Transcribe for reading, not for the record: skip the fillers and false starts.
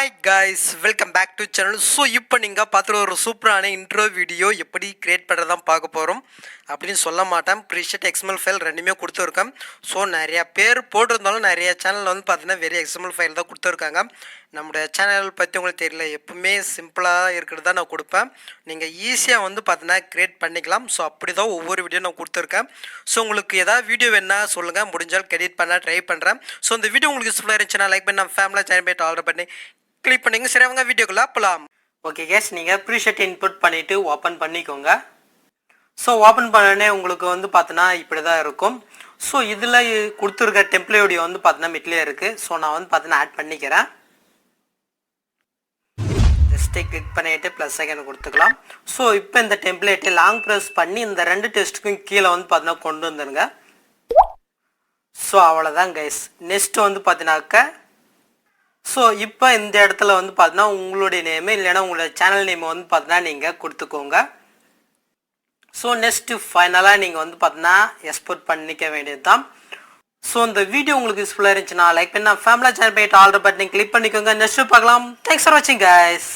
Hi guys, welcome back to channel. So இப்போ நீங்க பார்த்துற ஒரு சூப்பரான இன்ட்ரோ வீடியோ எப்படி கிரியேட் பண்றதா பார்க்க போறோம். அப்படினு சொல்ல மாட்டேன். preset XML ஃபைல் ரெண்டுமே கொடுத்திருக்கேன். சோ நிறைய பேர் போட்டுருந்தாலும் நிறைய சேனல்ல வந்து பார்த்தீனா வெரி XML ஃபைல் தான் கொடுத்திருக்காங்க. நம்மளுடைய சேனல் பத்தி உங்களுக்கு தெரியல. எப்பவுமே சிம்பிளா இருக்குறத நான் கொடுப்பேன். நீங்க ஈஸியா வந்து பார்த்தீனா கிரியேட் பண்ணிக்கலாம். சோ அப்படி தான் ஒவ்வொரு வீடியோ நான் கொடுத்திருக்கேன். சோ உங்களுக்கு ஏதாவது வீடியோ வேணா சொல்லுங்க. முடிஞ்சால் எடிட் பண்ண ட்ரை பண்றேன். சோ இந்த வீடியோ உங்களுக்கு யூஸ்ஃபுல்லா இருந்துச்சுனா லைக் பண்ணி நம்ம ஃபேமிலி சேனல் போய் ஆர்டர் பண்ணி கிளிக் பண்ணுங்க. சரி வாங்க வீடியோக்குள்ள போலாம். ஓகே गाइस, நீங்க ப்ரீசெட் இன்புட் பண்ணிட்டு ஓபன் பண்ணிக்கோங்க. சோ ஓபன் பண்ணனே உங்களுக்கு வந்து பார்த்தனா இப்படி தான் இருக்கும். சோ இதுல கொடுத்திருக்க டெம்ப்ளேட் வீடியோ வந்து பார்த்தனா மிட்லயே இருக்கு. சோ நான் வந்து பார்த்தனா ஆட் பண்ணிக்கிறேன். ஜஸ்ட் கிளிக் பண்ணிட்டு ப்ளஸ் ஐகான் கொடுத்துக்கலாம். சோ இப்போ இந்த டெம்ப்ளேட் லாங் பிரஸ் பண்ணி இந்த ரெண்டு டெக்ஸ்ட்க்கும் கீழ வந்து பார்த்தனா கொண்டு வந்துருங்க. சோ அவ்வளவுதான் गाइस. நெக்ஸ்ட் வந்து பார்த்தீனாக்க சோ இப்போ இந்த இடத்துல வந்து பார்த்தா உங்களுடைய நேம் இல்லனா உங்களுடைய சேனல் நேம் வந்து பார்த்தா நீங்க கொடுத்துக்கோங்க. சோ நெக்ஸ்ட் ஃபைனலா நீங்க வந்து பார்த்தா எக்ஸ்போர்ட் பண்ணிக்க வேண்டியதுதான். சோ இந்த வீடியோ உங்களுக்கு யூஸ்ஃபுல்லா இருந்துச்சுனா லைக் பண்ணி ஃபேமிலி சேனல் போய் ஆல்ரெடி பட்டன் கிளிக் பண்ணிக்கோங்க. நெக்ஸ்ட் பார்க்கலாம். Thanks for watching guys.